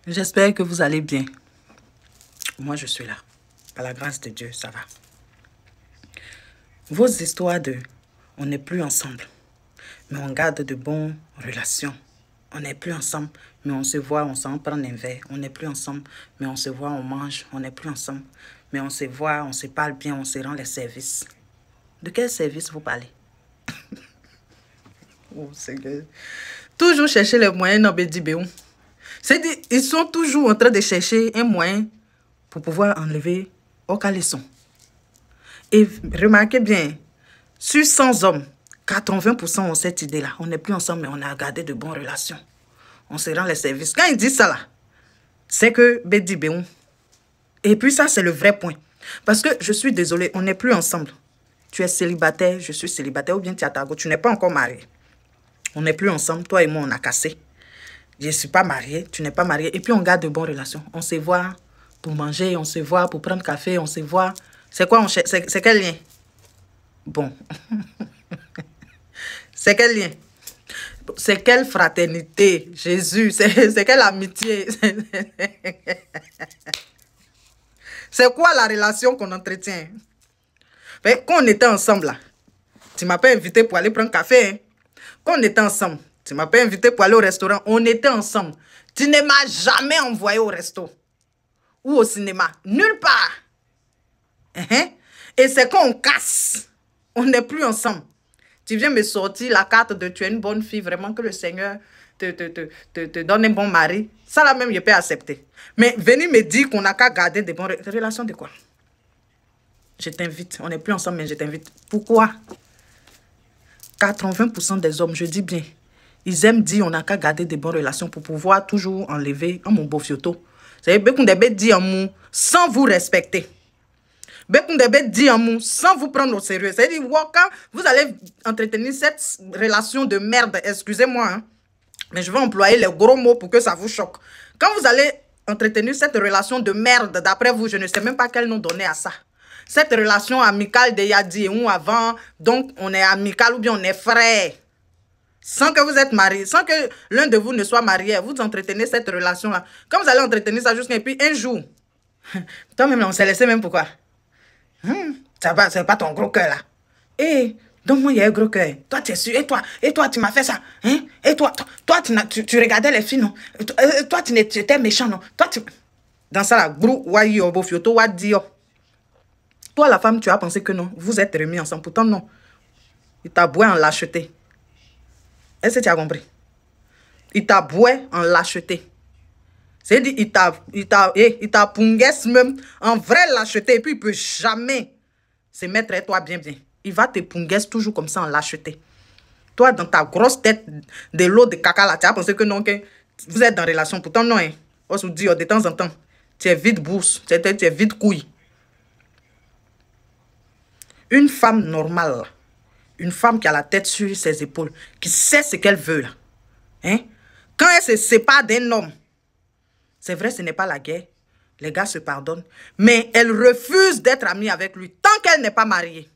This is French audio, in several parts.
J'espère que vous allez bien. Moi, je suis là. Par la grâce de Dieu, ça va. Vos histoires de « on n'est plus ensemble, mais on garde de bonnes relations. On n'est plus ensemble, mais on se voit, on s'en prend un verre. On n'est plus ensemble, mais on se voit, on mange. On n'est plus ensemble, mais on se voit, on se parle bien, on se rend les services. » De quel service vous parlez? Oh, Seigneur. Toujours chercher les moyens dans Bédibéon. C'est-à-dire, ils sont toujours en train de chercher un moyen pour pouvoir enlever au caleçon. Et remarquez bien, sur 100 hommes, 80% ont cette idée-là. On n'est plus ensemble, mais on a gardé de bonnes relations. On se rend les services. Quand ils disent ça là, c'est que Bédibéon. Et puis ça, c'est le vrai point. Parce que je suis désolée, on n'est plus ensemble. Tu es célibataire, je suis célibataire, ou bien tu es à ta gauche, tu n'es pas encore marié. On n'est plus ensemble, toi et moi, on a cassé. Je ne suis pas mariée, tu n'es pas marié. Et puis, on garde de bonnes relations. On se voit pour manger, on se voit pour prendre café, on se voit. C'est quoi? C'est quel lien? Bon. C'est quel lien? C'est quelle fraternité? Jésus, c'est quelle amitié? C'est quoi la relation qu'on entretient? Quand on était ensemble, là, tu ne m'as pas invité pour aller prendre café. Hein? Quand on était ensemble, tu ne m'as pas invité pour aller au restaurant. On était ensemble. Tu ne m'as jamais envoyé au resto ou au cinéma. Nulle part. Et c'est quand on casse. On n'est plus ensemble. Tu viens me sortir la carte de tu es une bonne fille. Vraiment que le Seigneur te donne un bon mari. Ça là même, je peux accepter. Mais venir me dire qu'on n'a qu'à garder des bonnes relations de quoi? Je t'invite. On n'est plus ensemble, mais je t'invite. Pourquoi? 80% des hommes, je dis bien, ils aiment dire on n'a qu'à garder des bonnes relations pour pouvoir toujours enlever un mon beau photo. C'est beaucoup de bêtes dire en mou sans vous respecter. Beaucoup de bêtes dire en mou sans vous prendre au sérieux. C'est-à-dire, quand vous allez entretenir cette relation de merde, excusez-moi, hein, mais je vais employer les gros mots pour que ça vous choque. Quand vous allez entretenir cette relation de merde, d'après vous, je ne sais même pas quel nom donner à ça. Cette relation amicale de Yadi et ou avant, donc on est amical ou bien on est frère. Sans que vous êtes marié, sans que l'un de vous ne soit marié, vous entretenez cette relation-là. Quand vous allez entretenir ça jusqu'à puis un jour, toi-même, on s'est laissé même pourquoi? C'est pas ton gros cœur là. Et donc moi, il y a un gros cœur. Toi, tu es sûr. Et toi, tu m'as fait ça. Hein? Et toi, tu regardais les filles, non? Toi, tu étais méchant, non? Toi, tu... Dans ça, là, brou, wai yo, bofioto, wadi yo. Toi, la femme, tu as pensé que non, vous êtes remis ensemble. Pourtant, non. Il t'a boué en lâcheté. Est-ce que tu as compris? Il t'a boué en lâcheté. C'est-à-dire, il t'a punguès même en vraie lâcheté. Et puis, il ne peut jamais se mettre à toi bien. Il va te punguès toujours comme ça en lâcheté. Toi, dans ta grosse tête de l'eau de caca, là, tu as pensé que non, que vous êtes en relation. Pourtant, non. Hein. On se dit, de temps en temps, tu es vide bourse, tu es vide couille. Une femme normale, une femme qui a la tête sur ses épaules, qui sait ce qu'elle veut, là, hein? Quand elle se sépare d'un homme, c'est vrai, ce n'est pas la guerre, les gars se pardonnent, mais elle refuse d'être amie avec lui tant qu'elle n'est pas mariée.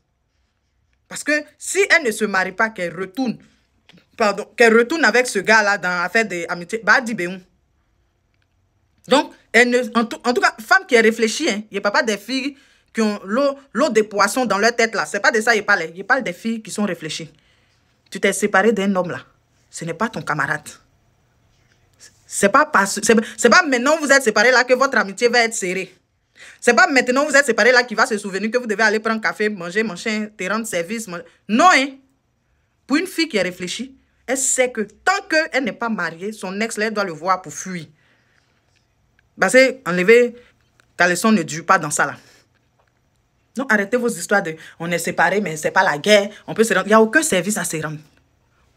Parce que si elle ne se marie pas, qu'elle retourne avec ce gars-là dans l'affaire d'amitié, bah, dis béon. Donc, en tout cas, femme qui est réfléchie, hein, il n'y a pas des filles qui ont l'eau des poissons dans leur tête là. C'est pas de ça qu'il parle. Il parle des filles qui sont réfléchies. Tu t'es séparé d'un homme là. Ce n'est pas ton camarade. C'est pas maintenant vous êtes séparés là que votre amitié va être serrée. C'est pas maintenant vous êtes séparés là qu'il va se souvenir que vous devez aller prendre café, manger, te rendre service. Non, hein. Pour une fille qui est réfléchie, elle sait que tant qu'elle n'est pas mariée, son ex là doit le voir pour fuir. Parce que enlever caleçon ne dure pas dans ça là. Non, arrêtez vos histoires de on est séparés, mais c'est pas la guerre. On peut se rendre. Il n'y a aucun service à se rendre.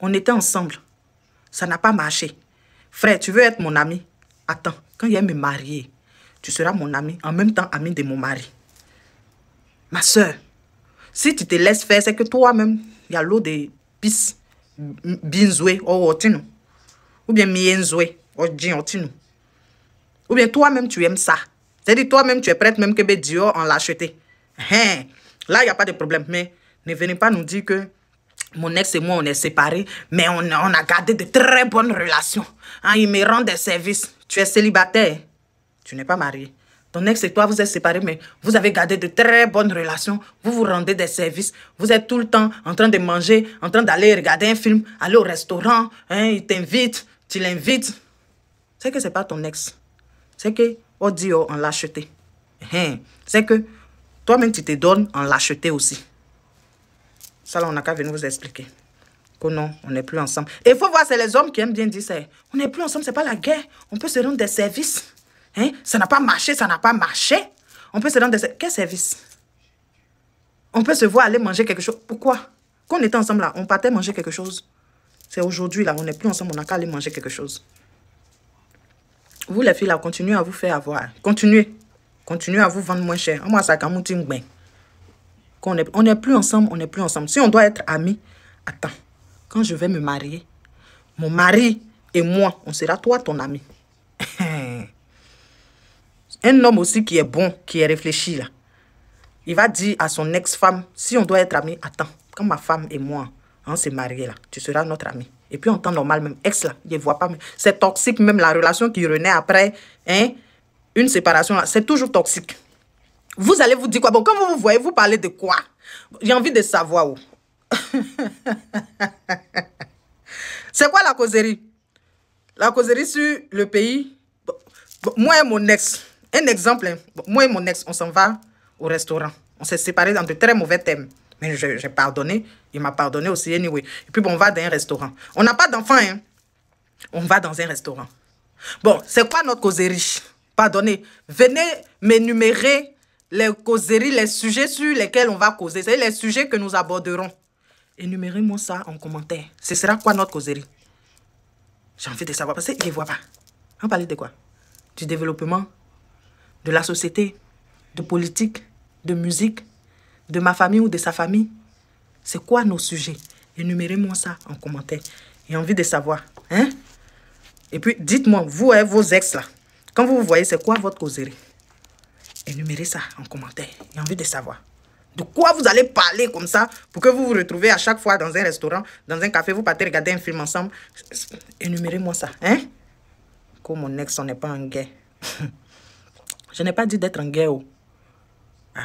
On était ensemble. Ça n'a pas marché. Frère, tu veux être mon ami? Attends, quand il y a me marier, tu seras mon ami, en même temps ami de mon mari. Ma soeur, si tu te laisses faire, c'est que toi-même, il y a l'eau de pisse, binzoué, otino. Ou bien mienzoué, otino. Ou bien toi-même, tu aimes ça. C'est-à-dire, toi-même, tu es prête même que Dieu en l'acheter. Là, il n'y a pas de problème. Mais ne venez pas nous dire que Mon ex et moi, on est séparés, mais on a gardé de très bonnes relations. Hein, il me rend des services. Tu es célibataire. Tu n'es pas marié. Ton ex et toi, vous êtes séparés, mais vous avez gardé de très bonnes relations. Vous vous rendez des services. Vous êtes tout le temps en train de manger, en train d'aller regarder un film, aller au restaurant. Hein, il t'invite, tu l'invites. C'est que ce n'est pas ton ex. C'est que, on dit, on l'a acheté. Hein, c'est que toi-même, tu te donnes en l'acheter aussi. Ça, là, on n'a qu'à venir vous expliquer. Que non, on n'est plus ensemble. Et il faut voir, c'est les hommes qui aiment bien dire ça. On n'est plus ensemble, c'est pas la guerre. On peut se rendre des services. Hein? Ça n'a pas marché, ça n'a pas marché. On peut se rendre des services. Quel service? On peut se voir aller manger quelque chose. Pourquoi? Quand on était ensemble là, on partait manger quelque chose. C'est aujourd'hui là, on n'est plus ensemble, on n'a qu'à aller manger quelque chose. Vous les filles là, continuez à vous faire avoir. Continuez. Continuez à vous vendre moins cher. Moi, ça quand on n'est plus ensemble, on n'est plus ensemble. Si on doit être amis, attends. Quand je vais me marier, mon mari et moi, on sera toi ton ami. Un homme aussi qui est bon, qui est réfléchi là. Il va dire à son ex-femme, si on doit être amis, attends, quand ma femme et moi, on s'est mariés là, tu seras notre ami. Et puis en temps normal même, ex là, il ne voit pas. C'est toxique même la relation qui renaît après hein, une séparation là, c'est toujours toxique. Vous allez vous dire quoi? Bon, quand vous vous voyez, vous parlez de quoi? J'ai envie de savoir où. C'est quoi la causerie? La causerie sur le pays. Bon, moi et mon ex, un exemple, hein, moi et mon ex, on s'en va au restaurant. On s'est séparés dans de très mauvais thèmes. Mais j'ai pardonné, il m'a pardonné aussi, anyway. Et puis bon, on va dans un restaurant. On n'a pas d'enfant, hein. On va dans un restaurant. Bon, c'est quoi notre causerie? Pardonnez, venez m'énumérer les causeries, les sujets sur lesquels on va causer. C'est les sujets que nous aborderons. Énumérez-moi ça en commentaire. Ce sera quoi notre causerie? J'ai envie de savoir parce qu'ils ne voient pas. On parlait de quoi? Du développement, de la société, de politique, de musique, de ma famille ou de sa famille. C'est quoi nos sujets? Énumérez-moi ça en commentaire. J'ai envie de savoir. Hein? Et puis, dites-moi, vous et vos ex là, quand vous voyez, c'est quoi votre causerie? Énumérez ça en commentaire. J'ai envie de savoir. De quoi vous allez parler comme ça pour que vous vous retrouvez à chaque fois dans un restaurant, dans un café, vous partez regarder un film ensemble. Énumérez-moi ça. Hein? Comme mon ex, on n'est pas en guerre. Je n'ai pas dit d'être en guerre. Ah.